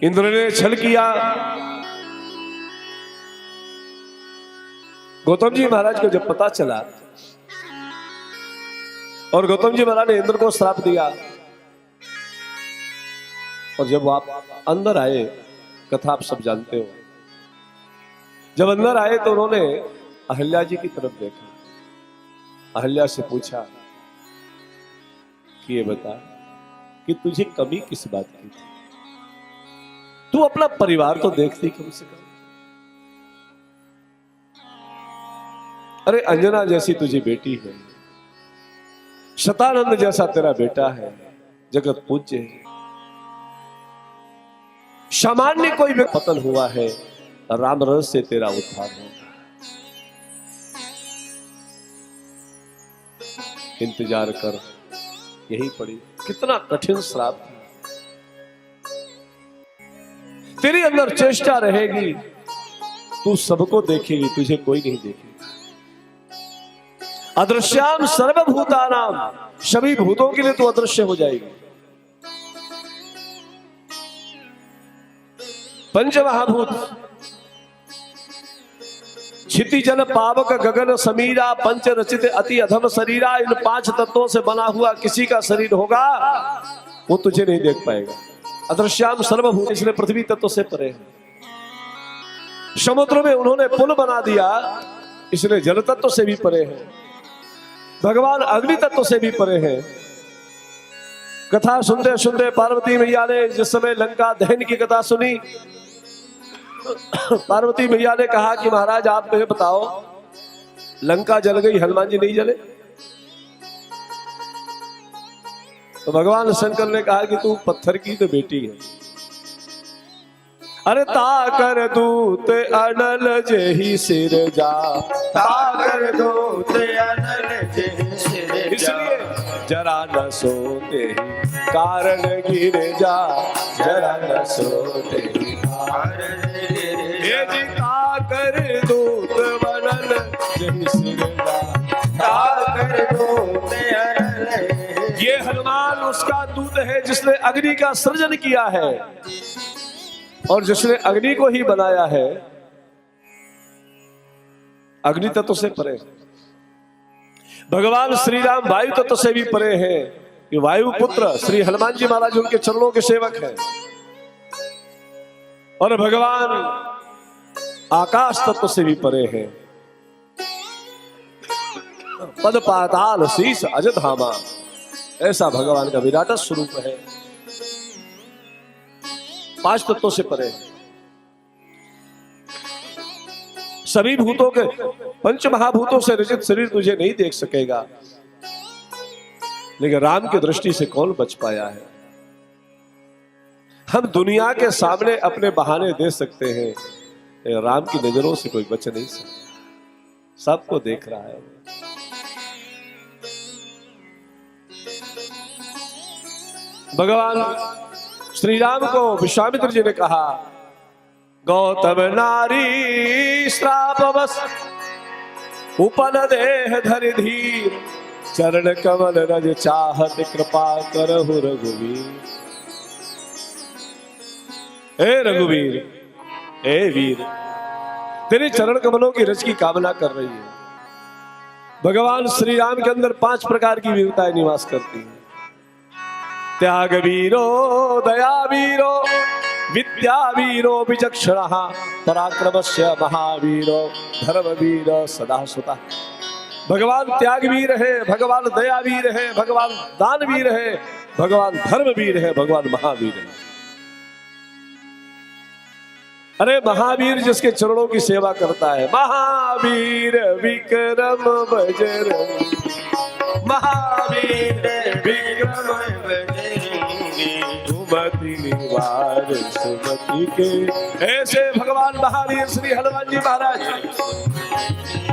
इंद्र ने छल किया। गौतम जी महाराज को जब पता चला और गौतम जी महाराज ने इंद्र को श्राप दिया, और जब आप अंदर आए, कथा आप सब जानते हो, जब अंदर आए तो उन्होंने अहल्या जी की तरफ देखा, अहल्या से पूछा कि ये बता कि तुझे कमी किस बात की थी, तू अपना परिवार तो देखती कम से कम। अरे अंजना जैसी तुझे बेटी है, शतानंद जैसा तेरा बेटा है, जगत पूज्य है, सामान्य कोई भी पतन हुआ है, राम रस से तेरा उद्धार होगा। इंतजार कर, यही पड़ी। कितना कठिन श्राप था। तेरे अंदर चेष्टा रहेगी, तू सबको देखेगी, तुझे कोई नहीं देखेगा। अदृश्याम सर्वभूतानाम, सभी भूतों के लिए तू अदृश्य हो जाएगी। पंचमहाभूत क्षिति जल पावक गगन समीरा पंच रचित अति अधम शरीरा, इन 5 तत्वों से बना हुआ किसी का शरीर होगा वो तुझे नहीं देख पाएगा। अदृश्याम सर्वभूत, इसलिए पृथ्वी तत्व से परे है। समुद्र में उन्होंने पुल बना दिया, इसलिए जल तत्व से भी परे है। भगवान अग्नि तत्व से भी परे है। कथा सुनते सुनते पार्वती मैया ने जिस समय लंका दहन की कथा सुनी, पार्वती मैया ने कहा कि महाराज आप मुझे बताओ, लंका जल गई, हनुमान जी नहीं जले? तो भगवान शंकर ने कहा कि तू पत्थर की तो बेटी है। अरे ताकर दूत अनल जेहि सिर जा, ताकर दूत अनल जेहि सिर जा, इसलिए जरा न सोते कारण गिर जा, जरा न सोते कारण गिर जा। ताकर दूत बनल जेहि सिर जा, ताकर दूत अनल, ये हनुमान उसका दूत है जिसने अग्नि का सृजन किया है और जिसने अग्नि को ही बनाया है। अग्नि तत्व से परे। भगवान श्री राम वायु तत्व से भी परे हैं। ये वायु पुत्र श्री हनुमान जी महाराज उनके चरणों के सेवक हैं। और भगवान आकाश तत्व से भी परे हैं। पद पाताल शीश अज धामा, ऐसा भगवान का विराट स्वरूप है। 5 तत्वों से परे। सभी भूतों के, पंच महाभूतों से रचित शरीर तुझे नहीं देख सकेगा, लेकिन राम की दृष्टि से कौन बच पाया है? हम दुनिया के सामने अपने बहाने दे सकते हैं, राम की नजरों से कोई बच नहीं सकता। सबको देख रहा है। भगवान श्री राम को विश्वामित्र जी ने कहा, गौतम नारी श्रापवश उपन देह धरि धीर, चरण कमल रज चाहत कृपा करहु रघुवीर। हे रघुवीर, हे वीर, तेरे चरण कमलों की रज की कामना कर रही है। भगवान श्री राम के अंदर 5 प्रकार की वीरताएं निवास करती हैं। त्याग वीरो, दया वीरो, विद्या वीरो, विचक्षणः, पराक्रमस्य महावीरो, धर्म वीर सदा सुता। भगवान त्याग वीर है, भगवान दया वीर है, भगवान दान वीर है, भगवान धर्म वीर है, भगवान महावीर है। अरे महावीर जिसके चरणों की सेवा करता है, महावीर विक्रम बजरंगी, महावीर विक्रम बजरंगी, सुमति निवार सुमति के। ऐसे भगवान महावीर श्री हनुमान जी महाराज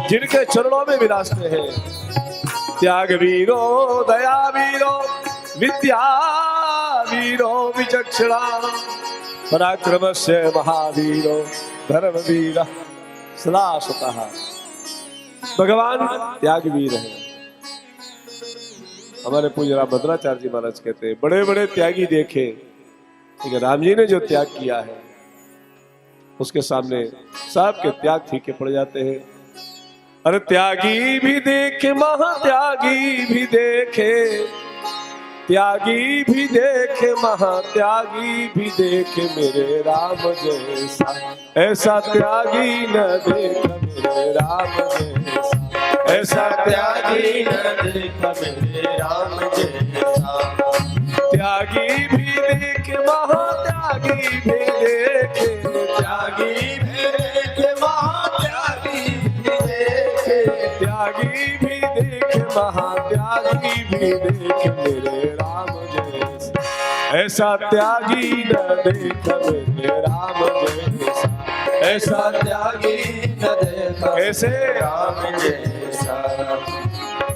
जिनके चरणों में विराजते हैं। त्याग वीरो, दया वीरो, विद्या वीरो, विचक्षणा, पराक्रमस्य महावीरो, धर्म वीर सदा सुतः। भगवान त्याग वीर है। हमारे पूज्य राम भद्राचार्य जी महाराज कहते हैं, बड़े बड़े त्यागी देखे लेकिन राम जी ने जो त्याग किया है उसके सामने सबके त्याग फीके पड़ जाते हैं। अरे त्यागी भी देखे महात्यागी भी देखे, त्यागी भी देखे महात्यागी भी देखे मेरे राम जैसा, ऐसा त्यागी न देखा मेरे राम जैसा, ऐसा त्यागी न देखा मेरे राम जैसा। त्यागी भी देखे महात्यागी भी देखे, त्यागी भी देखे महात्यागी भी देखे, त्यागी भी देखे महात्यागी भी देखे मेरे राम जैसा, ऐसा त्यागी न देखा मेरे राम जैसा, ऐसा त्यागी न देखा ऐसे राम जैसा।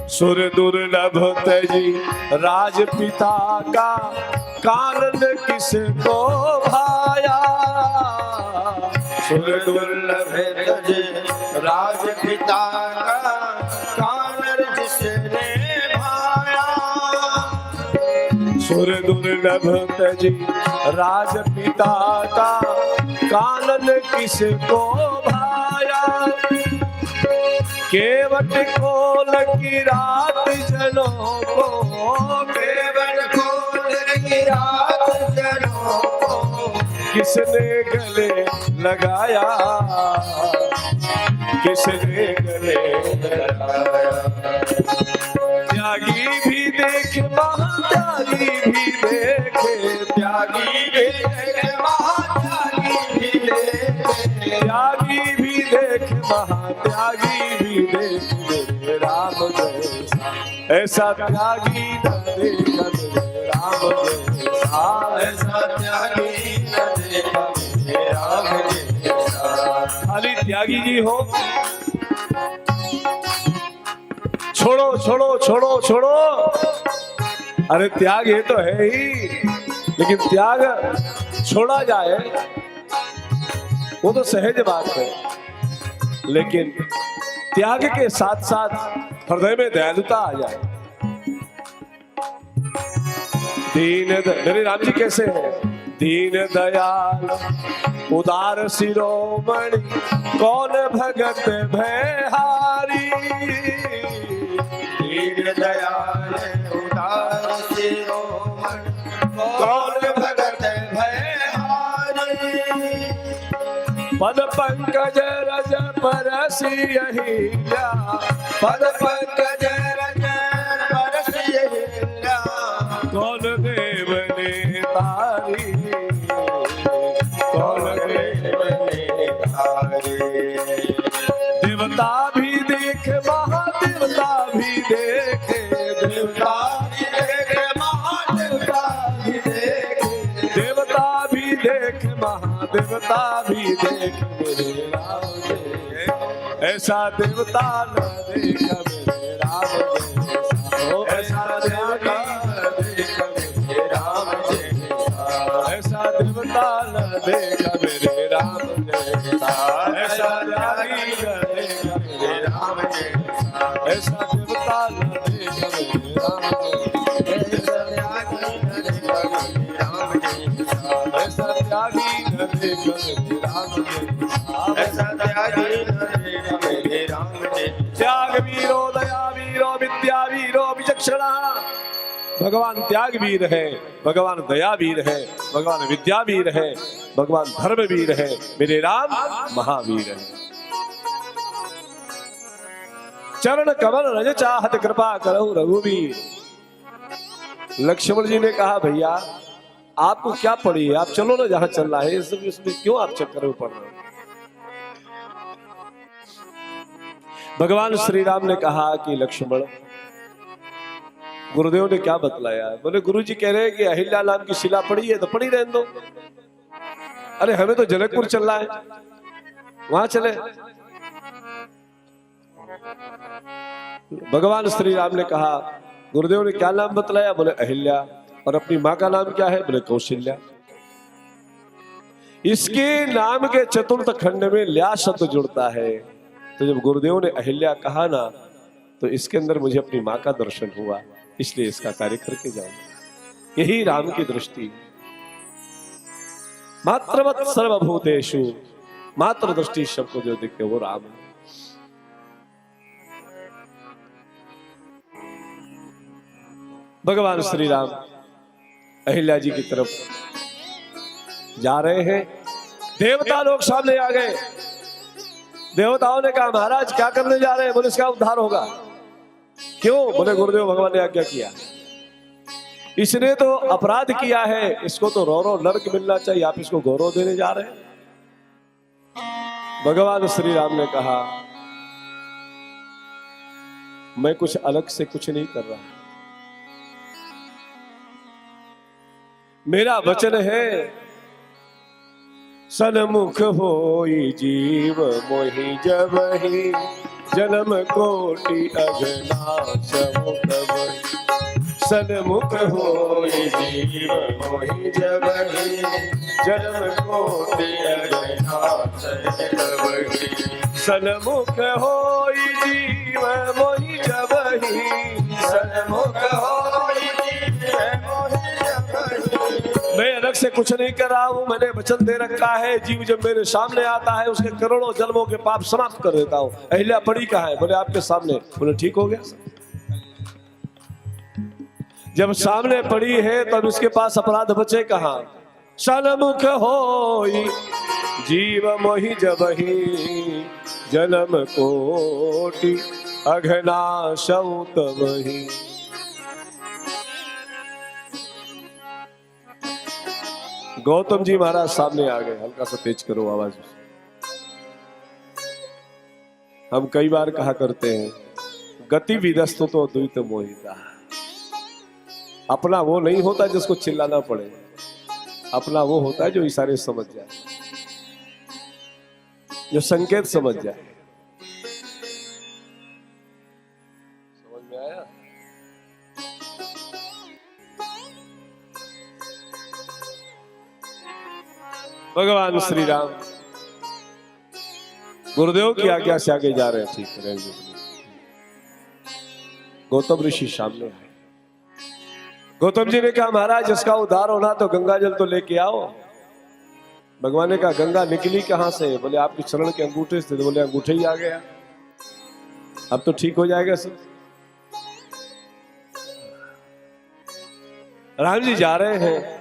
सुर दुर्लभ तजी राजपिता का, कारण किसको भाया, सुर दुर्लभ तज राजपिता का, कानर जिसने भाया। सुर दुर्लभ तजी राजपिता का, कानन किसको भाया, केवट खोल की रात जनों को, केवल खोल की रात जनों को, किसने गले लगाया, किसने गले लगाया। त्यागी भी देखे महात्यागी भी देखे, त्यागी भी देखे महात्यागी भी देखे, त्यागी भी देखे महात्यागी भी देखे मेरे राम जैसा, ऐसा त्यागी न देखा मेरे राम जैसा, ऐसा त्यागी न देखा मेरे राम जैसा। खाली त्यागी जी हो, छोड़ो छोड़ो छोड़ो छोड़ो, अरे त्याग ये तो है ही, लेकिन त्याग छोड़ा जाए वो तो सहज बात है, लेकिन त्याग के साथ साथ हृदय में दयालुता आ जाए। मेरे राम जी कैसे हैं? दीन दयाल उदार शिरोमणि, कौन भगत भयहारी, दीन दयाल उदार शिरोमणि, कौन भगत भयहारी। पद पंकज रज परसी अहिल्या, पद पंकज रज परसी अहिल्या, कौन देव ने तारी, कौन देव ने तारी। देवता भी देखे महादेवता भी देखे, देवता भी देखे महादेवता भी देखे, देवता भी देखे महादेवता भी देखे मेरे राम जैसा, ऐसा देवता न देखा मेरे राम जैसा, ओ ऐसा देवता न देखा मेरे राम जैसा, ऐसा देवता न देखा मेरे राम जैसा, ऐसा त्यागी न देखा मेरे राम जैसा, ऐसा देवता न देखा मेरे राम जैसा, ऐसा त्यागी न देखा मेरे राम जैसा, ऐसा त्यागी न देखा मेरे राम जैसा, ऐसा त्यागी न देखा मेरे राम जैसा। त्याग वीरो दया वीरो विद्या वीरो विचक्षणा, भगवान त्याग वीर है, भगवान दया वीर है, भगवान विद्या वीर है, भगवान धर्म वीर है, मेरे राम महावीर है। चरण कमल रज चाहत कृपा करहु रघुवीर। लक्ष्मण जी ने कहा भैया आपको क्या पड़ी है, आप चलो ना जहां चल रहा है, इसमें क्यों आप चक्कर में पड़ रहे हो। भगवान श्री राम ने कहा कि लक्ष्मण, गुरुदेव ने क्या बतलाया? बोले गुरुजी कह रहे हैं कि अहिल्या नाम की शिला पड़ी है तो पड़ी रहने दो। अरे हमें तो जनकपुर चलना है, वहां चले। भगवान श्री राम ने कहा, गुरुदेव ने क्या नाम बतलाया? बोले अहिल्या। और अपनी माँ का नाम क्या है? बोले कौशल्या। इसके नाम के चतुर्थ खंड में ल्या शब्द जुड़ता है। तो जब गुरुदेव ने अहिल्या कहा ना, तो इसके अंदर मुझे अपनी माँ का दर्शन हुआ, इसलिए इसका कार्य करके जाऊंगा। यही राम की दृष्टि। मात्रवत सर्वभूतेषु, मात्र दृष्टि सबको जो दिखते वो राम है। भगवान श्री राम अहिल्या जी की तरफ जा रहे हैं। देवता लोग सामने आ गए। देवताओं ने कहा महाराज क्या करने जा रहे हैं? बोले इसका उद्धार होगा। क्यों? बोले गुरुदेव भगवान ने आज्ञा किया। इसने तो अपराध किया है, इसको तो रो रो नरक मिलना चाहिए, आप इसको गौरव देने जा रहे हैं। भगवान श्री राम ने कहा मैं कुछ अलग से कुछ नहीं कर रहा, मेरा वचन है सन्मुख होई जीव मोहि जबहि, जन्म कोटि अघनाश मुख। सन्मुख होई जीव मोहि जबहि, जन्म कोटि अघनाश मुख। सन्मुख होई जीव मोहि जबहि, सन्मुख होई जीव मोहि जबहि। मैं अलग से कुछ नहीं कर रहा हूं, मैंने वचन दे रखा है जीव जब मेरे सामने आता है उसके करोड़ों जन्मों के पाप समाप्त कर देता हूं। अहिल्या पड़ी कहाँ है? बोले आपके सामने। बोले ठीक हो गया। जब सामने पड़ी है तब इसके पास अपराध बचे कहाँ? सन्मुख होई जीव मोहि जबहि, जन्म कोटि अघनाश तमहि। गौतम जी महाराज सामने आ गए। हल्का सा तेज करो आवाज। हम कई बार कहा करते हैं गति विदस्तु तो द्वित मोहिता। अपना वो नहीं होता जिसको चिल्लाना पड़े, अपना वो होता है जो इशारे समझ जाए, जो संकेत समझ जाए। समझ में आया? भगवान श्री राम गुरुदेव की आज्ञा से आगे जा रहे हैं। ठीक है। गौतम ऋषि सामने आए। गौतम जी ने कहा महाराज इसका उद्धार होना तो गंगा जल तो लेके आओ। भगवान ने कहा गंगा निकली कहां से? बोले आपके चरण के अंगूठे से। बोले अंगूठे ही आ गया, अब तो ठीक हो जाएगा सब। राम जी जा रहे हैं।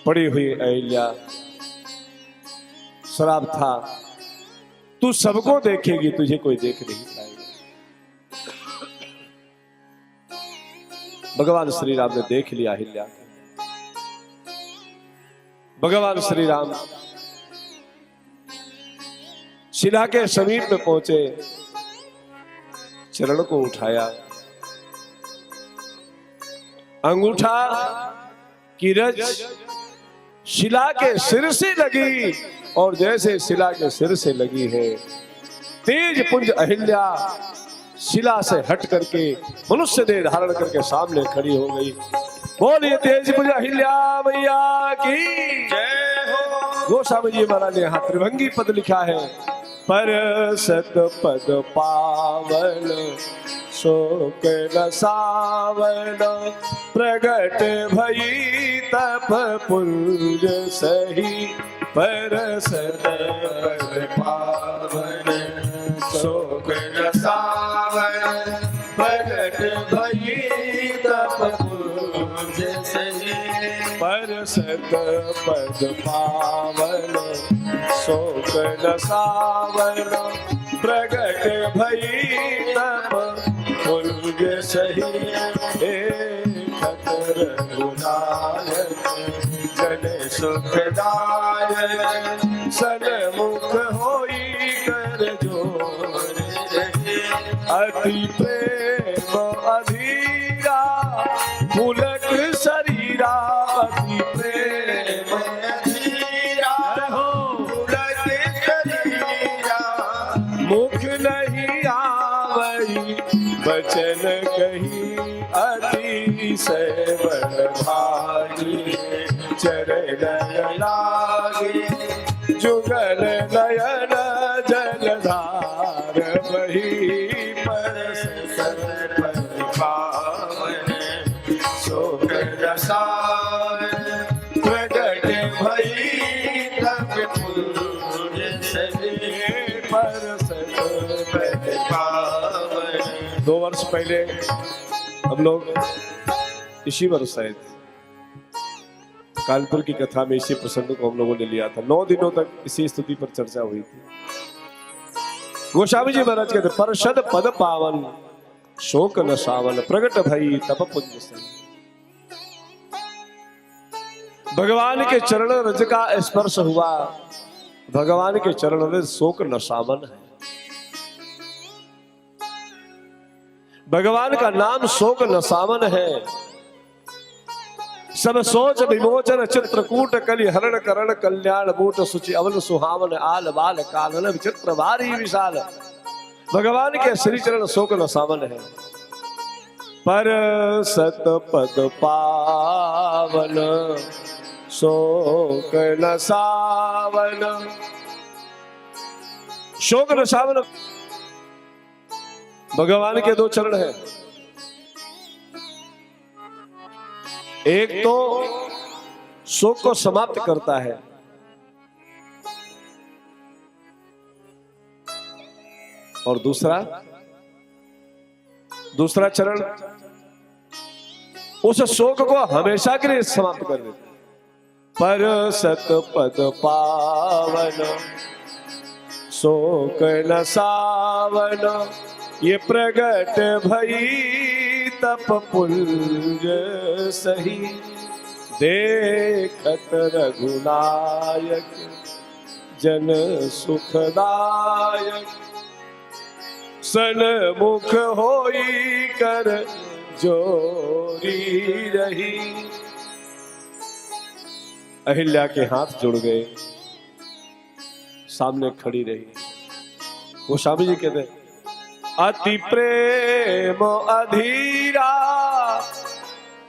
पड़ी हुई अहिल्या, शराब था। तू सबको देखेगी, तुझे कोई देख नहीं पाएगा। भगवान श्री राम ने देख लिया अहिल्या। भगवान श्री राम शिला के समीप में पहुंचे, चरण को उठाया, अंगूठा की रज शिला के सिर से लगी और जैसे शिला के सिर से लगी है तेज पुंज अहिल्या शिला से हट करके मनुष्य देह धारण करके सामने खड़ी हो गई। बोलिए तेज पुंज अहिल्या मैया की जय हो। गोस्वामी जी महाराज ने यहाँ त्रिभंगी पद लिखा है। परसत पद पावन शोक रसावन, प्रगट भई तप पुंज सही। परसत पद पावन शोक रसावन, प्रगट भई तप पुंज सही। परसत पद पावन शोक रसावन, प्रगट भई तप पुंज सही। खतर गुनायक जन सुखदायक, सन्मुख होई कर जोर रहे। अति प्रेम अधीरा पुलक शरीरा, अति प्रेम अधीरा पुलक शरीरा। मुख नहीं आवई बचन कही, अतिशय बड़ भागी। चरण लागे जुगल नयन जलधार बही। परसत पद पावन शोक रसायन प्रगट भई तब पुंज सजे बरसत पावन। 2 वर्ष पहले हम लोग इसी वर्ष शायद कानपुर की कथा में इसी प्रसंग को हम लोगों ने लिया था। 9 दिनों तक इसी स्तुति पर चर्चा हुई थी। गोस्वामी जी महाराज कहते परषद पद पावन शोक न सावन प्रगट भई तप पुंज से। भगवान के चरण रज का स्पर्श हुआ। भगवान के चरण रज शोक न सावन है। भगवान का नाम शोक न सावन है। सब सोच विमोचन चित्रकूट कलि हरण करण कल्याण मूट सुचि अवल सुहावन आल बाल कानन विचित्र भारी विशाल। भगवान के श्री चरण शोक न सावन है। पर सत पद पावन शोक न सावन। शोक न सावन भगवान के 2 चरण हैं। एक तो शोक को समाप्त करता है और दूसरा चरण उस शोक को हमेशा के लिए समाप्त कर देता है। पर सत पद पावन शोक न सावन ये प्रगट भई तप पुंज सही। देखत रघुनायक जन सुखदायक सन्मुख होई कर जोरी रही। अहिल्या के हाथ जुड़ गए, सामने खड़ी रही। वो स्वामी जी कहते हैं अति प्रेम अधीरा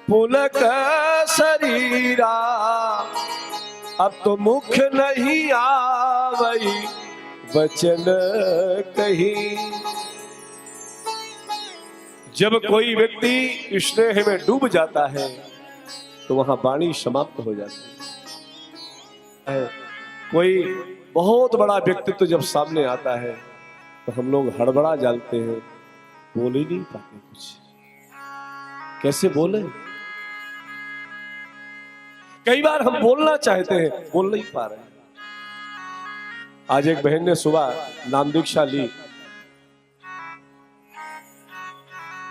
पुलक शरीरा अब तो मुख नहीं आवई वचन कहीं। जब कोई व्यक्ति स्नेह में डूब जाता है तो वहां वाणी समाप्त हो जाती है। कोई बहुत बड़ा व्यक्तित्व जब सामने आता है तो हम लोग हड़बड़ा जाते हैं, बोल ही नहीं पाते कुछ। कैसे बोले? कई बार हम बोलना चाहते हैं, बोल नहीं पा रहे। आज एक बहन ने सुबह नाम दीक्षा ली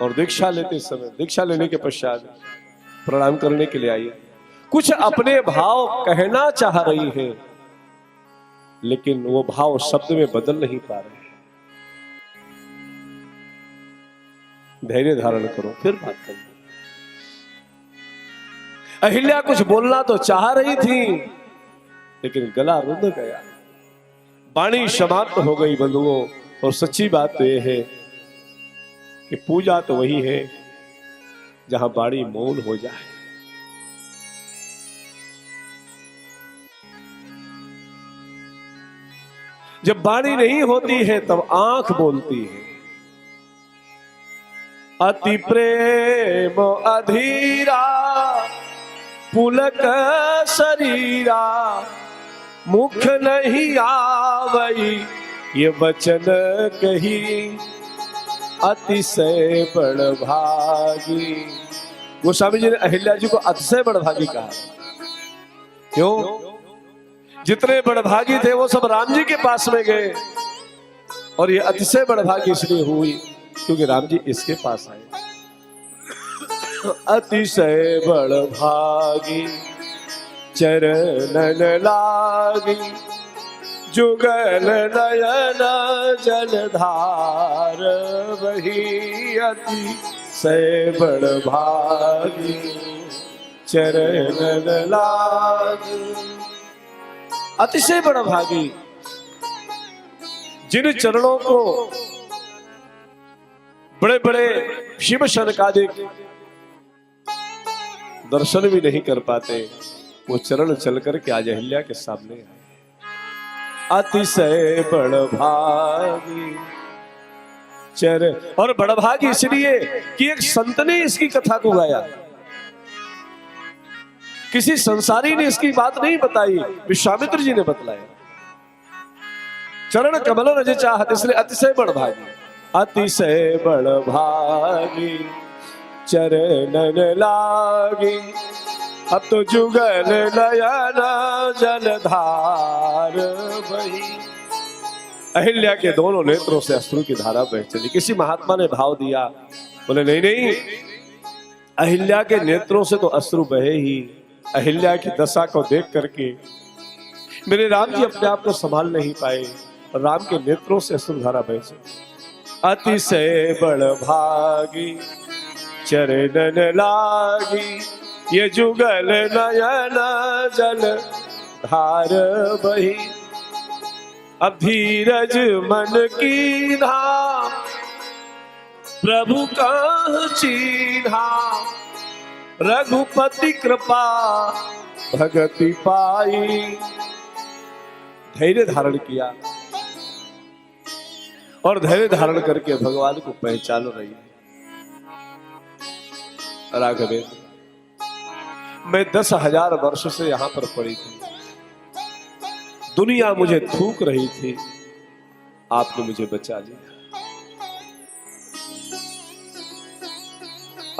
और दीक्षा लेने के पश्चात प्रणाम करने के लिए आई। कुछ अपने भाव कहना चाह रही है लेकिन वो भाव शब्द में बदल नहीं पा रहे। धैर्य धारण करो, फिर बात करो। अहिल्या कुछ बोलना तो चाह रही थी लेकिन गला रुंध गया, वाणी समाप्त हो गई बंधुओं। और सच्ची बात तो यह है कि पूजा तो वही है जहां वाणी मौन हो जाए। जब वाणी नहीं होती है तब आंख बोलती है। अति प्रेम अधीरा पुलक शरीरा मुख नहीं आवई ये वचन कही अतिशय बड़भागी। गोस्वामी जी ने अहिल्या जी को अतिशय बड़भागी कहा। क्यों? जितने बड़भागी थे वो सब राम जी के पास में गए और ये अतिशय बड़भागी इसलिए हुई क्योंकि राम जी इसके पास आए। अतिशय बड़भागी चरणन लागी जुगल नयन जलधार वही अतिशय बड़भागी चरणन लागी। अतिशय बड़भागी जिन चरणों को बड़े बड़े शिव शनकादिक दर्शन भी नहीं कर पाते, वो चरण चल करके आज अहिल्या के सामने आए। अतिशय बड़भागी चरण। और बड़भागी इसलिए कि एक संत ने इसकी कथा को गाया। किसी संसारी ने इसकी बात नहीं बताई, विश्वामित्र जी ने बतलाया। चरण कमल रज चाहत, इसलिए अतिशय बड़ भागी, अतिशय बड़ भागी चरणन लागी। अब तो जुगल नयन जलधार बही। अहिल्या के दोनों नेत्रों से अश्रु की धारा बह चली। किसी महात्मा ने भाव दिया, बोले नहीं नहीं, अहिल्या के नेत्रों से तो अश्रु बहे ही। अहिल्या की दशा को देख करके मेरे राम जी अपने आप को संभाल नहीं पाए, राम के नेत्रों से अश्रुधारा बह चली। अतिशय बड़ भागी चरणन लागी, ये जुगल नयन जल धार बही। अब धीरज मन की धा, प्रभु का चीन्हा। रघुपति कृपा भगति पाई। धैर्य धारण किया और धैर्य धारण करके भगवान को पहचान रही है। राघवेंद्र, मैं 10,000 वर्ष से यहां पर पड़ी थी, दुनिया मुझे थूक रही थी, आपने मुझे बचा लिया।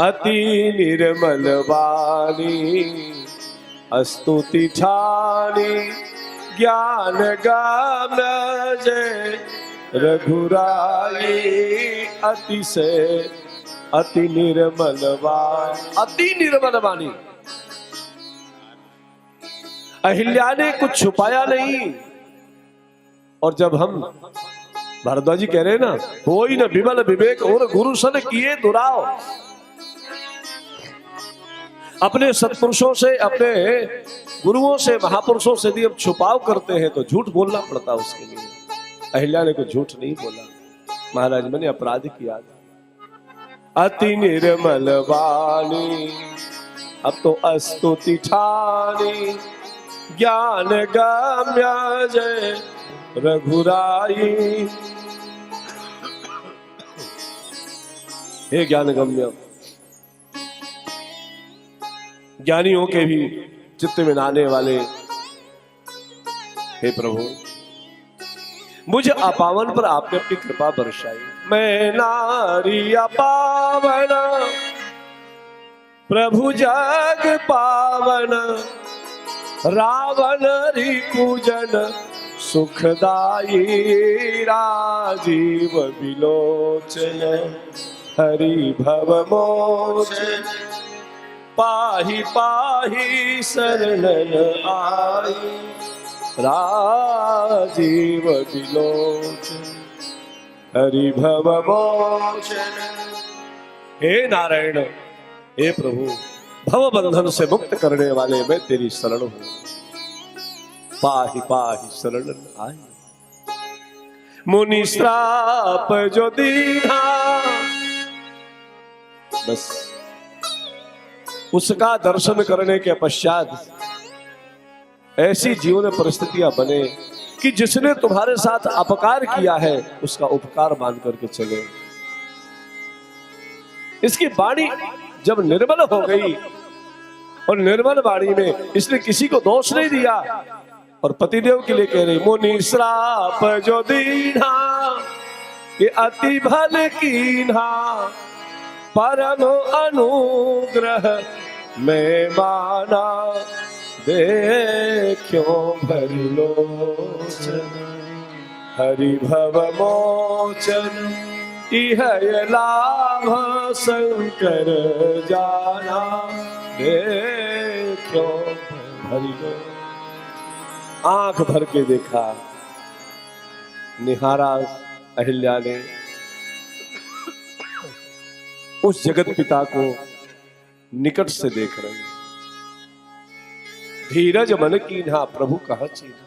अति निर्मल वाणी स्तुति ठानी, ज्ञान गाम्य जय रघुराई। अतिशय अति निर्मल वाणी, अति निर्मल वाणी। अहिल्या ने कुछ छुपाया नहीं। और जब हम भारद्वाज जी कह रहे हैं ना, हो ही न विमल विवेक और गुरु सन किए दुराव। अपने सत्पुरुषों से, अपने गुरुओं से, महापुरुषों से यदि हम छुपाव करते हैं तो झूठ बोलना पड़ता है उसके लिए। अहिल्या ने कुछ झूठ नहीं बोला। महाराज, मैंने अपराध किया था। अति निर्मल वाणी अब तो स्तुति ठानी, ज्ञान गाम्य जय रघुराई। हे ज्ञान गम्य, ज्ञानियों के भी चित्त में आने वाले हे प्रभु, मुझ अपावन पर आपने अपनी कृपा बरसाई। मैं नारी अपावन, प्रभु जग पावन। रावण रिपुजन सुखदाई, राजीव विलोचन हरि भव मोचन। पाहि पाहि शरणन आई, राजीव विलोचन हरि भव मोचन। हे नारायण, हे प्रभु, भव बंधन से मुक्त करने वाले मैं तेरी शरण हूं। पाहि पाहि शरणन आई, मुनि श्राप जो दीना। बस उसका दर्शन करने के पश्चात ऐसी जीवन परिस्थितियां बने कि जिसने तुम्हारे साथ अपकार किया है उसका उपकार मान करके चले। इसकी वाणी जब निर्मल हो गई, और निर्मल वाणी में इसने किसी को दोष नहीं दिया, और पतिदेव के लिए कह रही, मुनि श्राप जो दीना, ये अति भल कीन्हा। परम अनुग्रह में माना, देखो भरि लोचन हरि भव मोचन। इह लाभ शंकर जाना, देखो भरि लोचन। आंख भर के देखा, निहारा अहिल्या ने उस जगत पिता को निकट से देख रहे। धीरज मन कीन्हा, प्रभु कहाँ चीन्हा।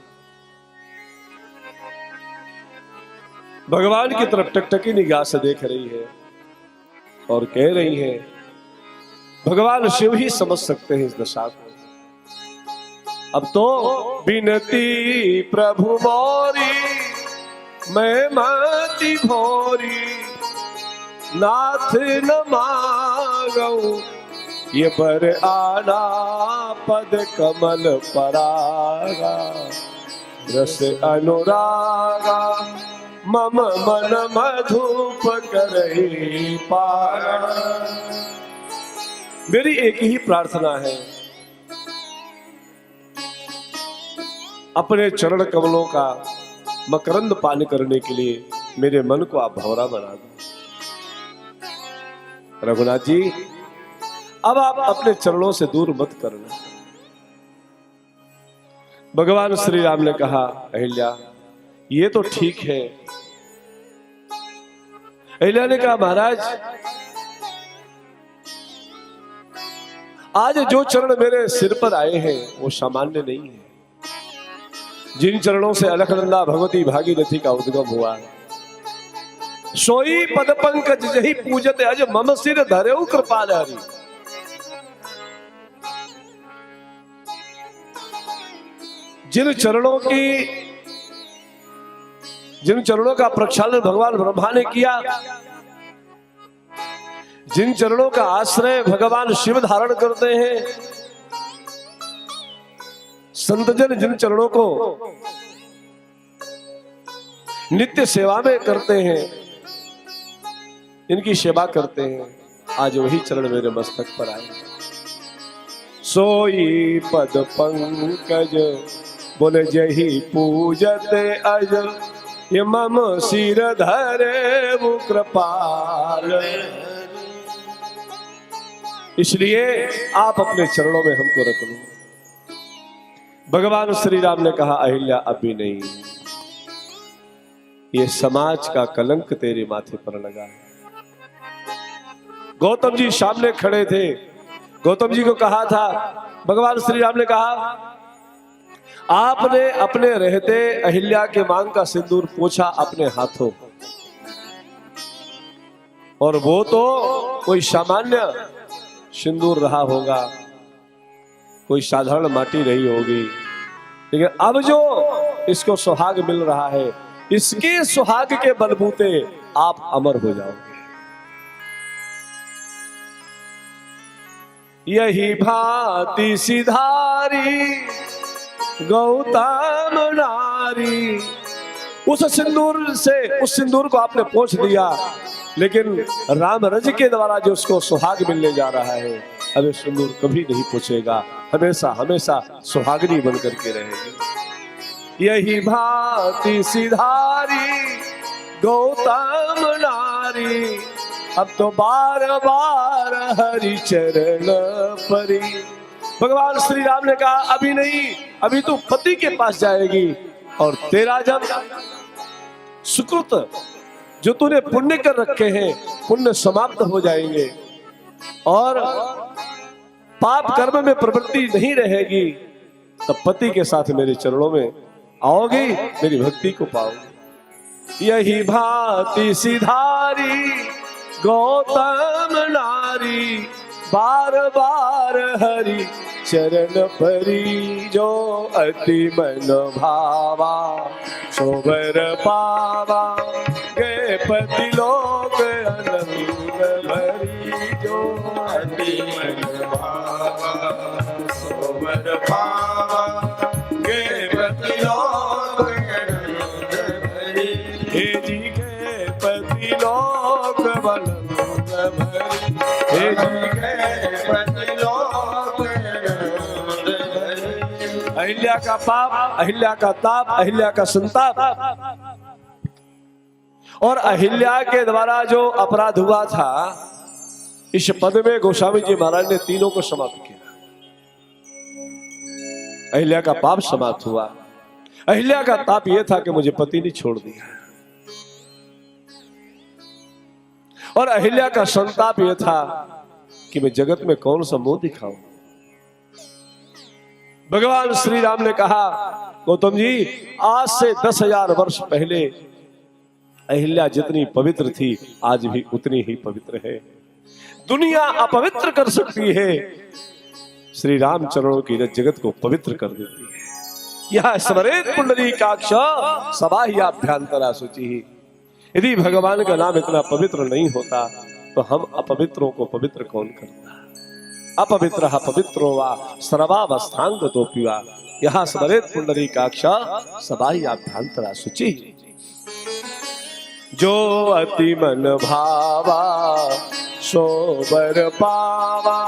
भगवान की तरफ टकटकी निगाह से देख रही है और कह रही है, भगवान शिव ही समझ सकते हैं इस दशा को। अब तो बिनती प्रभु मोरी, मैं मति भोरी। नाथ न मांगऊ ये बर आना पद कमल परागा, रस अनुरागा मम मन मधुप करहि पारा। मेरी एक ही प्रार्थना है, अपने चरण कमलों का मकरंद पान करने के लिए मेरे मन को आप भंवरा बना दो। रघुनाथ जी, अब आप अपने चरणों से दूर मत करना। भगवान श्री राम ने कहा, अहिल्या ये तो ठीक है। अहिल्या ने कहा, महाराज आज जो चरण मेरे सिर पर आए हैं वो सामान्य नहीं है। जिन चरणों से अलकनंदा भगवती भागीरथी का उद्गम हुआ है, सोई पद पंकज जही पूजत अज मम सिर धरेउ कृपाल हरि। जिन चरणों का प्रक्षालन भगवान ब्रह्मा ने किया, जिन चरणों का आश्रय भगवान शिव धारण करते हैं, संतजन जिन चरणों को नित्य सेवा में करते हैं, इनकी सेवा करते हैं, आज वही चरण मेरे मस्तक पर आए। सोई पद पंकज बोले जही पूजत अज, ये मम सिर धरे वो कृपाल। इसलिए आप अपने चरणों में हमको रख लो। भगवान श्री राम ने कहा, अहिल्या अभी नहीं, ये समाज का कलंक तेरे माथे पर लगा है। गौतम जी सामने खड़े थे, गौतम जी को कहा था, भगवान श्री राम ने कहा, आपने अपने रहते अहिल्या के मांग का सिंदूर पोंछा अपने हाथों, और वो तो कोई सामान्य सिंदूर रहा होगा, कोई साधारण माटी नहीं होगी, लेकिन अब जो इसको सुहाग मिल रहा है, इसके सुहाग के बलबूते आप अमर हो जाओगे। यही भांति सिधारी गौतम नारी। उस सिंदूर को आपने पोंछ दिया, लेकिन राम रज के द्वारा जो उसको सुहाग मिलने जा रहा है, अब ये सिंदूर कभी नहीं पूछेगा, हमेशा हमेशा सुहागनी बन करके रहेगी। यही भांति सिधारी गौतम नारी, अब तो बार बार हरि चरण परी। भगवान श्री राम ने कहा, अभी नहीं, अभी तू पति के पास जाएगी, और तेरा जब सुकृत जो तूने पुण्य कर रखे हैं, पुण्य समाप्त हो जाएंगे और पाप कर्म में प्रवृत्ति नहीं रहेगी, तब पति के साथ मेरे चरणों में आओगी, मेरी भक्ति को पाओगी। यही भांति सिधारी गौतम नारी, बार बार हरि चरण परी। जो अति मन भावा सोबर पावा, गए पति लोक आनंद भरी। जो अति मन भावा सोबर पावा, गए पति लोक आनंद भरी। हे जी गए पति लोक आनंद भरी, हे जी गए पति लोक आनंद भरी। अहिल्या का पाप, अहिल्या का ताप, अहिल्या का संताप, और अहिल्या के द्वारा जो अपराध हुआ था, इस पद में गोस्वामी जी महाराज ने तीनों को समाप्त किया। अहिल्या का पाप समाप्त हुआ, अहिल्या का ताप यह था कि मुझे पति ने छोड़ दिया, और अहिल्या का संताप यह था कि मैं जगत में कौन सा मुंह दिखाऊं। भगवान श्री राम ने कहा, गौतम जी, आज से 10,000 वर्ष पहले अहिल्या जितनी पवित्र थी, आज भी उतनी ही पवित्र है। दुनिया अपवित्र कर सकती है, श्री राम चरणों की रज जगत को पवित्र कर देती है। यह स्मरेत पुंडरीकाक्ष सबाह्याभ्यंतरा शुचि। यदि भगवान का नाम इतना पवित्र नहीं होता, तो हम अपवित्रों को पवित्र कौन करता। अपवित्रः पवित्रो वा सर्वावस्थांगतोऽपि वा यः स्मरेत् पुंडरीकाक्ष सबाह्याभ्यंतरा शुचि। जो अति मन भावा सो बर पावा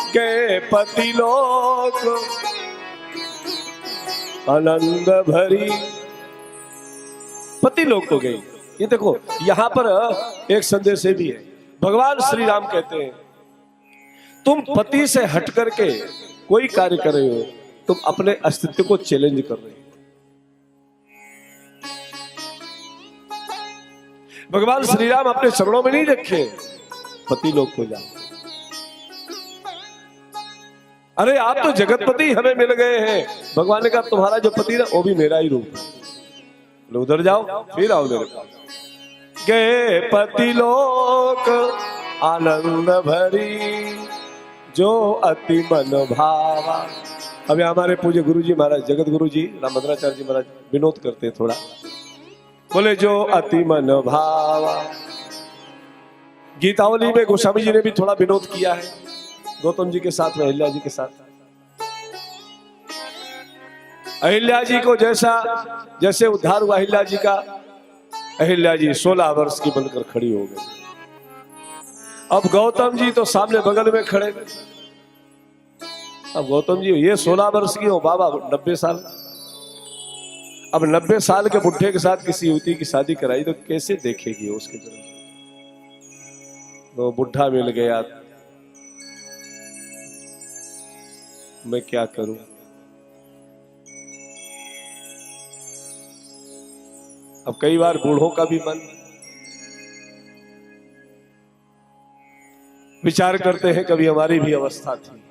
के पति लोक आनंद भरी। पति लोक को गई। ये देखो यहां पर एक संदेश भी है। भगवान श्री राम कहते हैं तुम पति से हट करके कोई कार्य कर रहे हो, तुम अपने अस्तित्व को चैलेंज कर रहे हो। भगवान श्री राम अपने चरणों में नहीं रखे पति लोग को जाओ। अरे आप तो जगतपति हमें मिल गए हैं। भगवान ने कहा तुम्हारा जो पति ना वो भी मेरा ही रूप है, उधर जाओ फिर आओ मेरे पास। गए पति लोक आनंद भरी जो अति मन भावा। अभी हमारे पूज्य गुरु जी महाराज जगत गुरु जी रामभद्राचार्य जी महाराज विनोद करते हैं थोड़ा, बोले जो अति मन भावा। गीतावली में गोस्वामी जी ने भी थोड़ा विनोद किया है गौतम जी के साथ में, अहिल्या जी के साथ। अहिल्या जी को जैसे उद्धार हुआ अहिल्या जी का, अहिल्या जी 16 वर्ष की बनकर खड़ी हो गई। अब गौतम जी तो सामने बगल में खड़े। अब गौतम जी ये 16 वर्ष की हो, बाबा 90 साल। अब 90 साल के बुढ़े के साथ किसी युवती की शादी कराई तो कैसे देखेगी उसके तरफ। तो बुढ़ा मिल गया, मैं क्या करूं। अब कई बार बूढ़ों का भी मन विचार करते हैं, कभी हमारी भी अवस्था थी।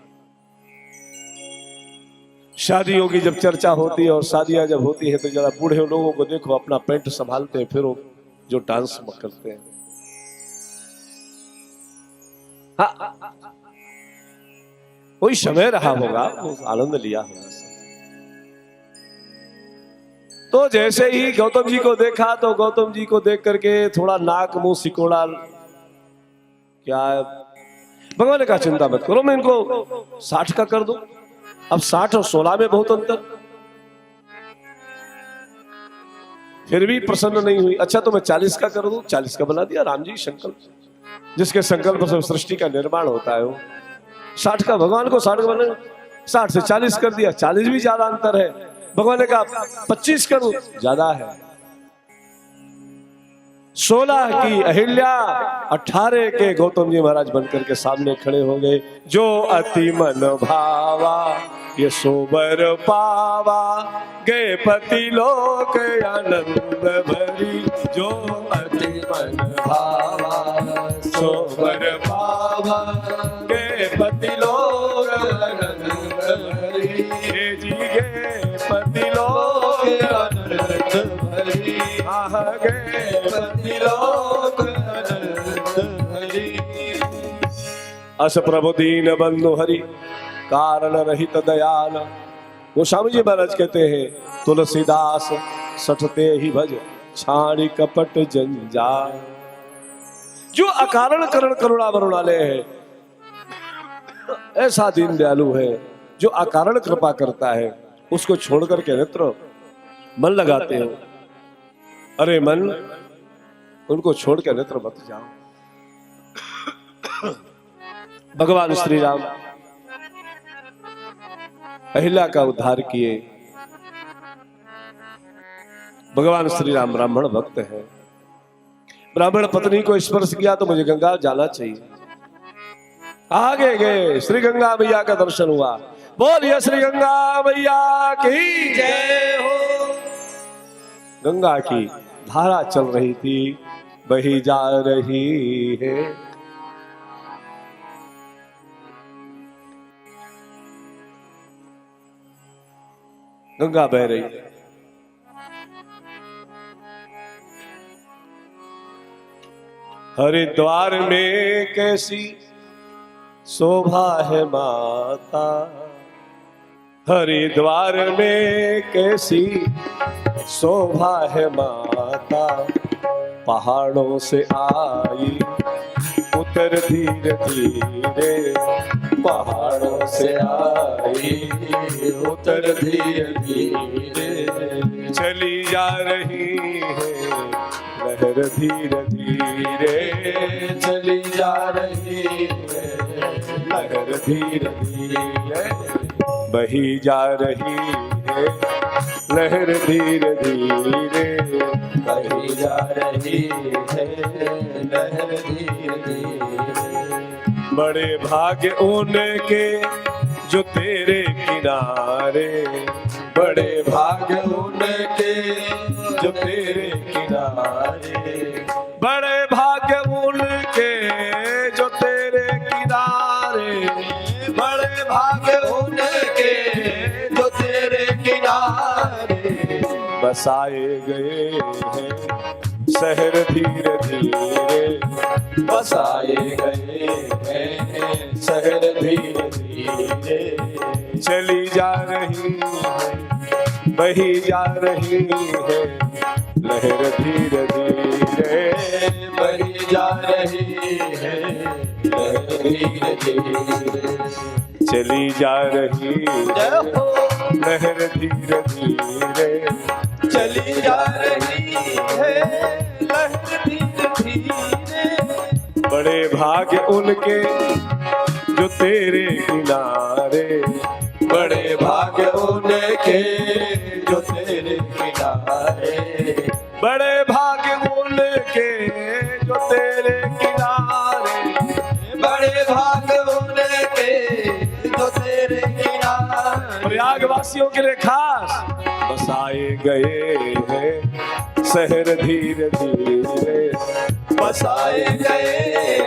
शादियों की जब चर्चा होती है और शादियां जब होती है तो जरा बूढ़े लोगों को देखो अपना पेंट संभालते हैं, फिर वो जो डांस करते हैं। हाँ, कोई समय रहा होगा, वो आनंद लिया होगा। तो जैसे ही गौतम जी को देखा तो गौतम जी को देख करके थोड़ा नाक मुंह सिकोड़ा। क्या भगवान ने कहा चिंता मत करो, मैं इनको 60 का कर दूं। अब 60 और 16 में बहुत अंतर। फिर भी प्रसन्न नहीं हुई। अच्छा तो मैं 40 का कर दूं। 40 का बना दिया। राम जी संकल्प, जिसके संकल्प से सृष्टि का निर्माण होता है वो 60 का, भगवान को 60 का बना, 60 से 40 कर दिया। 40 भी ज्यादा अंतर है। भगवान ने कहा 25 करूं, ज्यादा है। 16 की अहिल्या, 18 के गौतम जी महाराज बनकर के सामने खड़े हो गए। जो अति मन भावा ये सोबर पावा गए पति लोक आनंद भरी। जो अति मन भावा सोबर पावा गए पति लोक आनंद भरी। जी गए पति लोक आनंद भरी। आह गए पति लोक आनंद भरी। अस प्रभु दीन बंधु हरि कारण रहित दयाल। गोस्वामी जी महाराज कहते हैं तुलसीदास सठते ही भज छाणी कपट जंजाल। जो अकारण करण करुणा वरुणालय है, ऐसा दीन दयालु है जो अकारण कृपा करता है, उसको छोड़ करके नेत्र मन लगाते हो। अरे मन, उनको छोड़ के नेत्र मत जाओ। भगवान श्री राम अहिल्या का उद्धार किए। भगवान श्री राम ब्राह्मण भक्त है। ब्राह्मण पत्नी को स्पर्श किया तो मुझे गंगा जाना चाहिए। आगे गए, श्री गंगा मैया का दर्शन हुआ। बोलिए श्री गंगा मैया की जय हो। गंगा की धारा चल रही थी, बही जा रही है। गंगा बह रही है। हरिद्वार में कैसी शोभा है माता। हरिद्वार में कैसी शोभा है माता। पहाड़ों से आई उतर धीरे धीरे पहाड़ों से आई उतर धीरे धीरे चली जा रही है लहर धीरे धीरे चली जा रही है लहर धीरे धीरे बही जा रही है लहर धीरे धीरे बही जा रही है लहर धीरे धीरे बड़े भाग्य उनके जो तेरे किनारे बड़े भाग्य उनके जो तेरे किनारे बड़े भाग्य उनके जो तेरे किनारे बड़े भाग्य उनके जो तेरे किनारे बसाए गए हैं शहर धीरे धीरे बसाए गए हैं शहर धीरे धीरे चली जा रही है बही जा रही है लहर धीरे धीरे बही जा रही है लहर धीरे धीरे चली जा रही जय है हो लहर धीरे धीरे चली जा रही है लहर धीरे धीरे बड़े भाग्य उनके जो तेरे किनारे बड़े भाग्य उनके जो तेरे किनारे बड़े भाग्य उनके जो तेरे किनारे बड़े भाग्य उनके जो तेरे किनारे प्रयागवासियों के लिए खास बसाए गए हैं शहर धीरे धीरे बसाए गए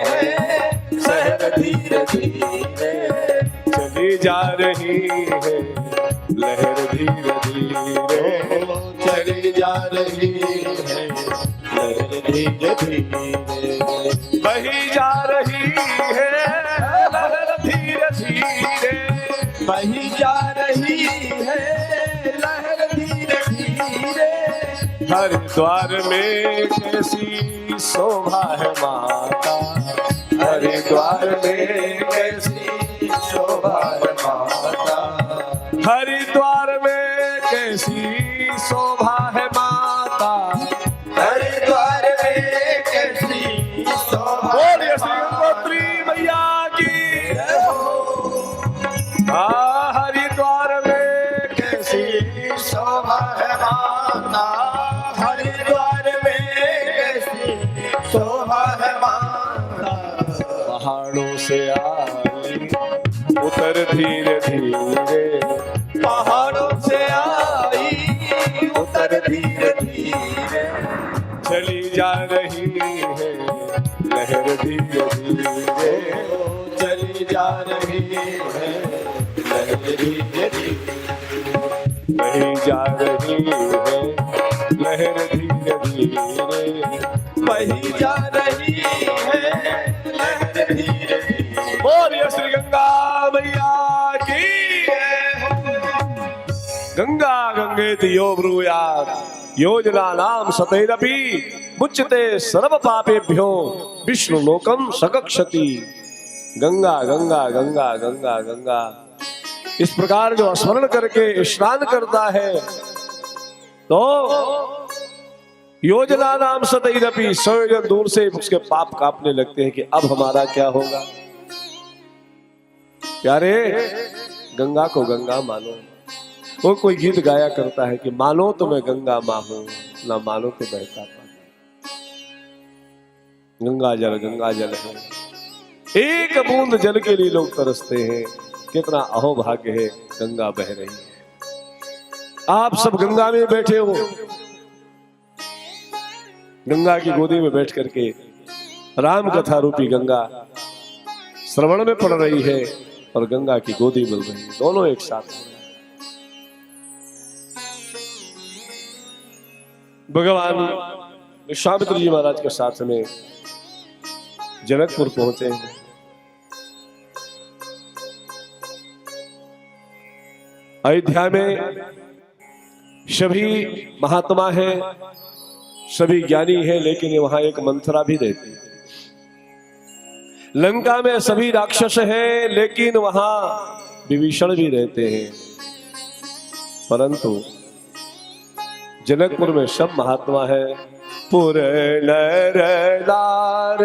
हैं शहर धीरे धीरे चली जा रही है लहर धीरे धीरे चली जा रही है लहर धीरे धीरे बही जा रही है लहर धीरे धीरे बही जा रही है लहर धीरे धीरे हरिद्वार में कैसी शोभा है माता हरिद्वार में कैसी शोभा है माता हरिद्वार में कैसी शोभा है माता हरिद्वार में कैसी शोभा बोलिए श्री गंगोत्री मैया की हरिद्वार में कैसी शोभा है माता हरिद्वार में कैसी शोभा है माता पहाड़ों से आई उतर धीरे धीरे पहाड़ों से आई उतर धीरे धीरे चली जा रही है लहर धीरे धीरे चली जा रही है लहर धीरे धीरे बही जा रही है लहर धीरे धीरे बही जा रही है लहर धीरे धीरे बोलिए श्री गंगा मैया की गंगा गंगेति यो ब्रूयात् योजना नाम सतैरपि मुच्यते सर्व पापेभ्यो विष्णु लोकम सकक्षति गंगा गंगा गंगा गंगा गंगा इस प्रकार जो स्मरण करके स्नान करता है तो योजना नाम सतैरपि सयोजन दूर से उसके पाप कांपने लगते हैं कि अब हमारा क्या होगा। प्यारे गंगा को गंगा मानो। वो कोई गीत गाया करता है कि मानो तो मैं गंगा माँ हूं ना मानो तो बहता पानी। गंगा जल है, एक बूंद जल के लिए लोग तरसते हैं। कितना अहोभाग्य है, गंगा बह रही है। आप सब गंगा में बैठे हो, गंगा की गोदी में बैठ करके राम कथा रूपी गंगा श्रवण में पड़ रही है और गंगा की गोदी मिल रही है, दोनों एक साथ। भगवान विश्वामित्र जी महाराज के साथ में जनकपुर पहुंचे हैं। अयोध्या में सभी महात्मा हैं, सभी ज्ञानी हैं, लेकिन वहां एक मंथरा भी रहती है। लंका में सभी राक्षस हैं, लेकिन वहां विभीषण भी रहते हैं। परंतु जनकपुर में सब महात्मा है। पुर नर नार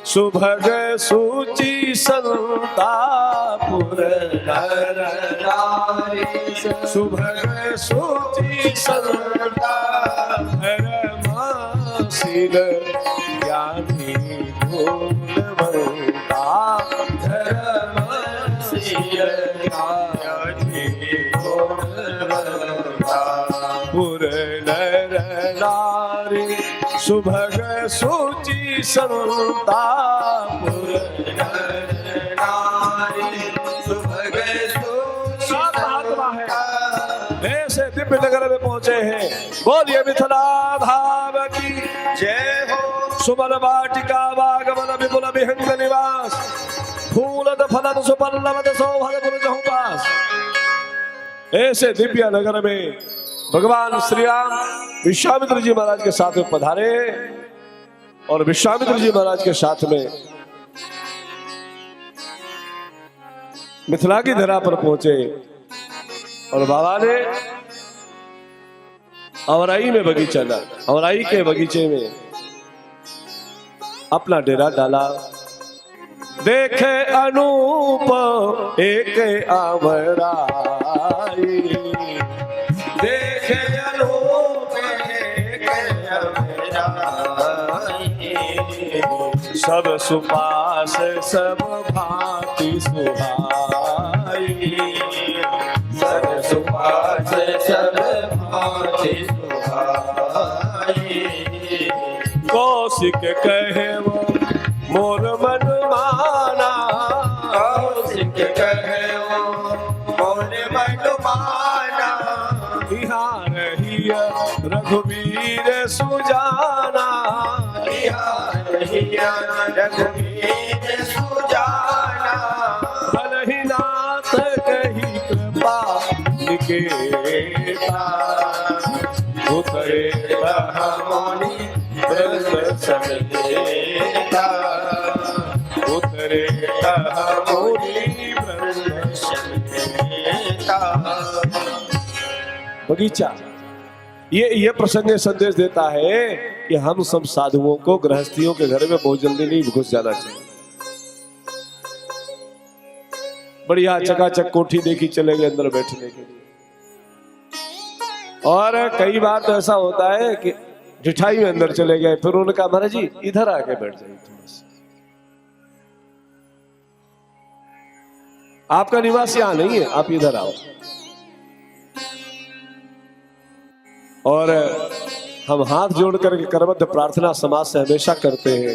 सुभग सुचि संता, पुर नर नार सुभग सुचि संता, धर्मासीन ज्ञानी गुणवंता, धर्मासीन ज्ञानी गुणवंता, पुर नर नारी सुभग सुचि संता, पुर नर नारी सुभग सुचि संता है। ऐसे दिव्य नगर में पहुंचे हैं। बोलिए मिथिला धाम की जय हो। सुमन वाटिका वागमन विपुल विहंग निवास, फूलद फलद सुपल्लवद सौभग गुरुजहु पास। ऐसे दिव्य नगर में भगवान श्री राम विश्वामित्र जी महाराज के साथ में पधारे और विश्वामित्र जी महाराज के साथ में मिथिला की धरा पर पहुंचे और बाबा ने अवराई में बगीचा डाला। अवराई के बगीचे में अपना डेरा डाला। देखे अनूप एक अवराई, देखे अनूप एक अवराई, सब सुपास सब भांति सुहाई, सब सुपास सब भांति सुहाई। कौशिक कहे वो मोर मन माना, कौशिक कहे वो मोर मन माना, यहाँ रहिया रघुवीर सुजाना, यहाँ रहिया रघुवीर सुजाना, भलहि नाथ कही कृपा निकेता, उतरे रहमोनि ब्रह्म समेता, उतरे रहमोनि ब्रह्म समेता। बगीचा ये प्रसंग संदेश देता है कि हम सब साधुओं को गृहस्थियों के घर में बहुत जल्दी नहीं घुस जाना चाहिए। बढ़िया चकाचक कोठी देखी चले गए अंदर बैठने के लिए। और कई बार तो ऐसा होता है कि जिठाई में अंदर चले गए, फिर उन्होंने कहा महाराज जी इधर आके बैठ जाइए थोड़ा सा, आपका निवास यहां नहीं है, आप इधर आओ। और हम हाथ जोड़ करके करबद्ध प्रार्थना समाज से हमेशा करते हैं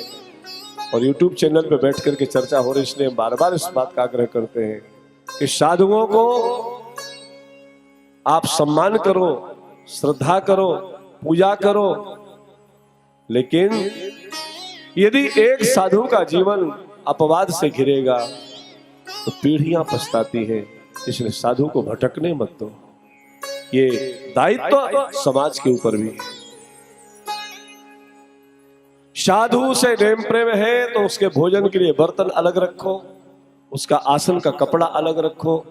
और YouTube चैनल पे बैठ करके चर्चा हो रही, इसलिए बार बार इस बात का आग्रह करते हैं कि साधुओं को आप सम्मान करो, श्रद्धा करो, पूजा करो, लेकिन यदि एक साधु का जीवन अपवाद से घिरेगा तो पीढ़ियां पछताती हैं। इसलिए साधु को भटकने मत दो। ये दायित्व समाज के ऊपर भी है। साधु से प्रेम प्रेम है तो उसके भोजन के लिए बर्तन अलग रखो, उसका आसन का कपड़ा अलग रखो।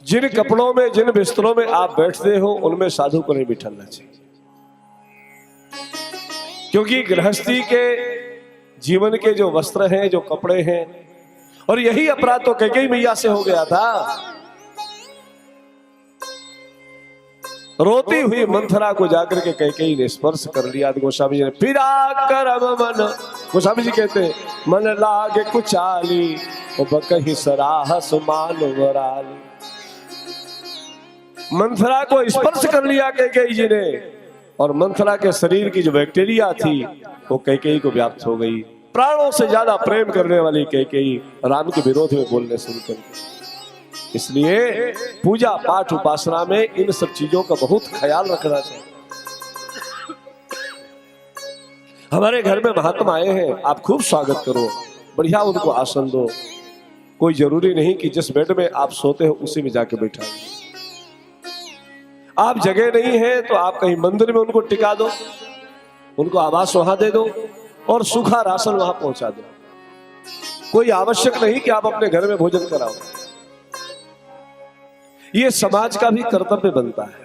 जिन कपड़ों में जिन बिस्तरों में आप बैठते हो उनमें साधु को नहीं बिठाना चाहिए, क्योंकि गृहस्थी के जीवन के जो वस्त्र हैं, जो कपड़े हैं, और यही अपराध तो कैकेयी मैया से हो गया था। रोती हुई मंथरा को जाकर के कैकेयी ने स्पर्श कर लिया। गोस्वामी जी ने पीड़ा करम मन, गोस्वामी जी कहते हैं मन लागे कुचाली वो बकही सराहस मानवराली। मंथरा को स्पर्श कर लिया कैकेयी जी ने, और मंथरा के शरीर की जो बैक्टीरिया थी वो कैकेयी को व्याप्त हो गई। प्राणों से ज्यादा प्रेम करने वाली कैकेयी राम के विरोध में बोलने शुरू कर दी। इसलिए पूजा पाठ उपासना में इन सब चीजों का बहुत ख्याल रखना चाहिए। हमारे घर में महात्मा आए हैं, आप खूब स्वागत करो, बढ़िया उनको आसन दो। कोई जरूरी नहीं कि जिस बेड में आप सोते हो उसी में जाके बैठा। आप जगह नहीं है तो आप कहीं मंदिर में उनको टिका दो, उनको आवास वहां दे दो और सूखा राशन वहां पहुंचा दो। कोई आवश्यक नहीं कि आप अपने घर में भोजन कराओ। ये समाज का भी कर्तव्य बनता है।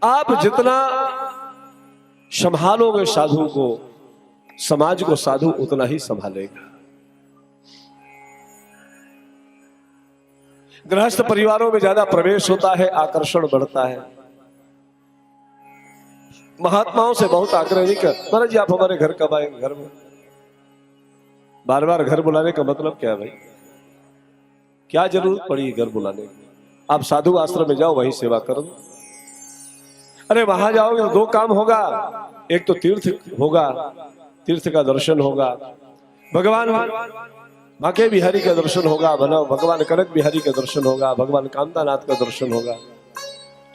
आप जितना संभालोगे साधु को, समाज को साधु उतना ही संभालेगा। गृहस्थ परिवारों में ज्यादा प्रवेश होता है, आकर्षण बढ़ता है। महात्माओं से बहुत आग्रह नहीं कर, महाराज जी आप हमारे घर कब आएंगे? घर में बार बार घर बुलाने का मतलब क्या है भाई? क्या जरूरत पड़ी घर बुलाने की? आप साधु आश्रम में जाओ, वहीं सेवा कर दो। अरे वहां जाओगे तो दो काम होगा, एक तो तीर्थ होगा, तीर्थ का दर्शन होगा, भगवान बांके बिहारी का दर्शन होगा, भगवान कनक बिहारी का दर्शन होगा, भगवान कामदानाथ का दर्शन होगा,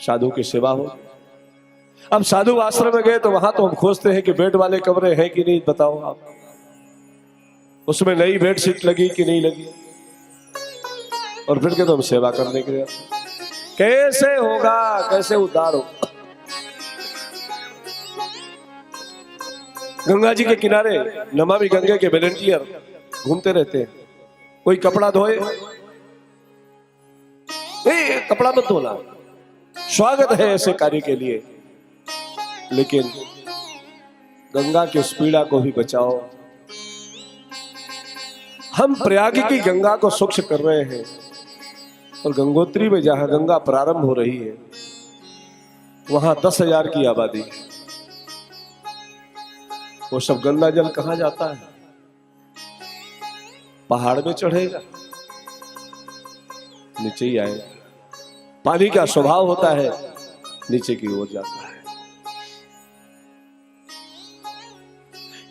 साधु की सेवा हो। अब साधु आश्रम में गए तो वहां तो हम खोजते हैं कि बेड वाले कमरे हैं कि नहीं, बताओ आप, उसमें नई बेडशीट लगी कि नहीं लगी, और फिर के तो हम सेवा करने के लिए कैसे होगा, कैसे उद्धार हो? गंगा जी के किनारे नमामि गंगे के वॉलंटियर घूमते रहते हैं, कोई कपड़ा धोए, कपड़ा मत धोना, स्वागत है ऐसे कार्य के लिए, लेकिन गंगा की उस पीड़ा को भी बचाओ। हम प्रयाग की गंगा को स्वच्छ कर रहे हैं, और गंगोत्री में जहां गंगा प्रारंभ हो रही है वहां 10,000 की आबादी, वो सब गंगा जल कहां जाता है? पहाड़ में चढ़ेगा, नीचे ही आएगा। पानी का स्वभाव होता है नीचे की ओर जाता है।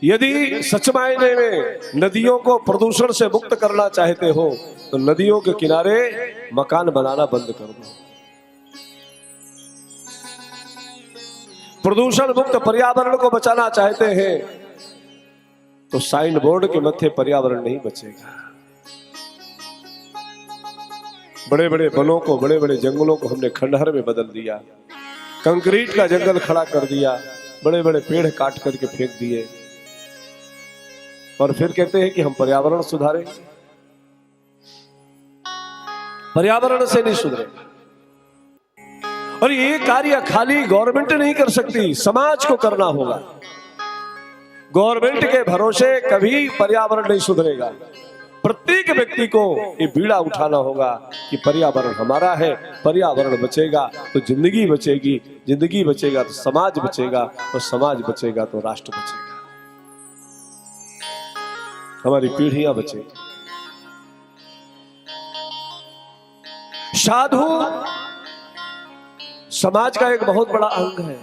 यदि सच मायने में नदियों को प्रदूषण से मुक्त करना चाहते हो तो नदियों के किनारे मकान बनाना बंद कर दो। प्रदूषण मुक्त पर्यावरण को बचाना चाहते हैं तो साइन बोर्ड के मध्य पर्यावरण नहीं बचेगा। बड़े बड़े वनों को, बड़े बड़े जंगलों को हमने खंडहर में बदल दिया, कंक्रीट का जंगल खड़ा कर दिया, बड़े बड़े पेड़ काट करके फेंक दिए, और फिर कहते हैं कि हम पर्यावरण सुधारें। पर्यावरण से नहीं सुधरेगा। और ये कार्य खाली गवर्नमेंट नहीं कर सकती, समाज को करना होगा। गवर्नमेंट के भरोसे कभी पर्यावरण नहीं सुधरेगा। प्रत्येक व्यक्ति को ये बीड़ा उठाना होगा कि पर्यावरण हमारा है, पर्यावरण बचेगा तो जिंदगी बचेगी, जिंदगी बचेगा तो समाज बचेगा, और समाज बचेगा तो राष्ट्र बचेगा, हमारी पीढ़ियां बचेगी। साधु समाज का एक बहुत बड़ा अंग है।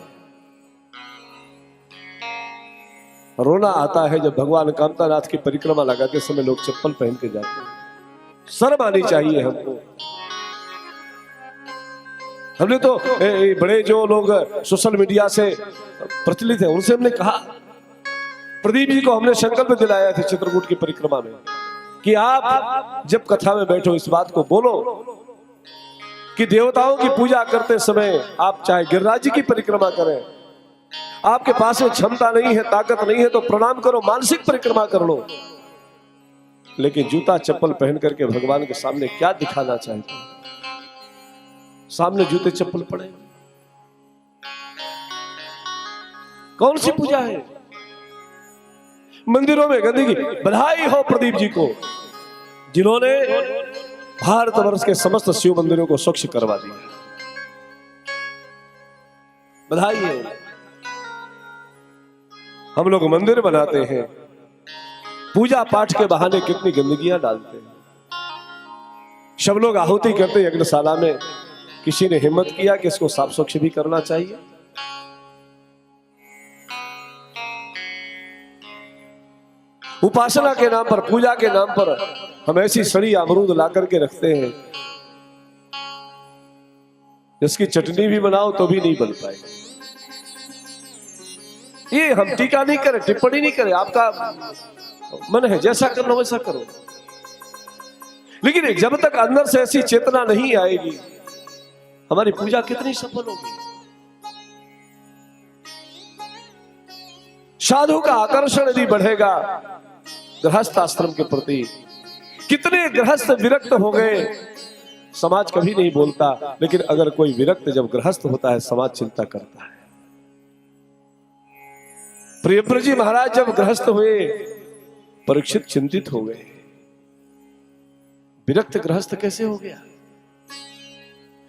रोना आता है जब भगवान कामतानाथ की परिक्रमा लगाते समय लोग चप्पल पहन के जाते हैं। शर्म आनी चाहिए हमको। हमने तो बड़े जो लोग सोशल मीडिया से प्रचलित है उनसे हमने कहा, प्रदीप जी को हमने संकल्प दिलाया था चित्रकूट की परिक्रमा में कि आप जब कथा में बैठो इस बात को बोलो कि देवताओं की पूजा करते समय आप चाहे गिरिराज जी की परिक्रमा करें, आपके पास में क्षमता नहीं है, ताकत नहीं है तो प्रणाम करो, मानसिक परिक्रमा कर लो, लेकिन जूता चप्पल पहन करके भगवान के सामने क्या दिखाना चाहते हैं? सामने जूते चप्पल पड़े, कौन सी पूजा है? मंदिरों में गंदगी। बधाई हो प्रदीप जी को जिन्होंने भारतवर्ष के समस्त शिव मंदिरों को स्वच्छ करवा दिया। बधाई है। हम लोग मंदिर बनाते हैं, पूजा पाठ के बहाने कितनी गंदगियां डालते हैं। सब लोग आहुति करते यज्ञशाला में, किसी ने हिम्मत किया कि इसको साफ स्वच्छ भी करना चाहिए? उपासना के नाम पर, पूजा के नाम पर हम ऐसी सड़ी अमरूद ला करके रखते हैं जिसकी चटनी भी बनाओ तो भी नहीं बन पाए। ये हम टीका नहीं करें, टिप्पणी नहीं करें, आपका मन है जैसा करना वैसा करो, लेकिन जब तक अंदर से ऐसी चेतना नहीं आएगी हमारी पूजा कितनी सफल होगी? साधु का आकर्षण यदि बढ़ेगा गृहस्थ आश्रम के प्रति। कितने गृहस्थ विरक्त हो गए, समाज कभी नहीं बोलता, लेकिन अगर कोई विरक्त जब गृहस्थ होता है समाज चिंता करता है। प्रियव्रत जी महाराज जब गृहस्थ हुए, परीक्षित चिंतित हो गए, विरक्त गृहस्थ कैसे हो गया,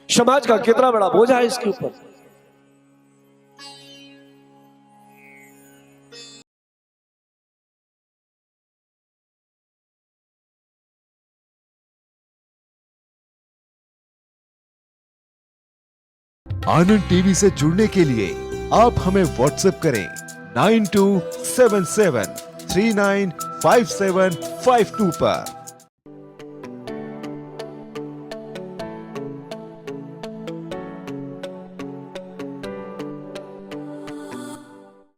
समाज का कितना बड़ा बोझ है इसके ऊपर। आनंद टीवी से जुड़ने के लिए आप हमें व्हाट्सएप करें 9277395752 पर।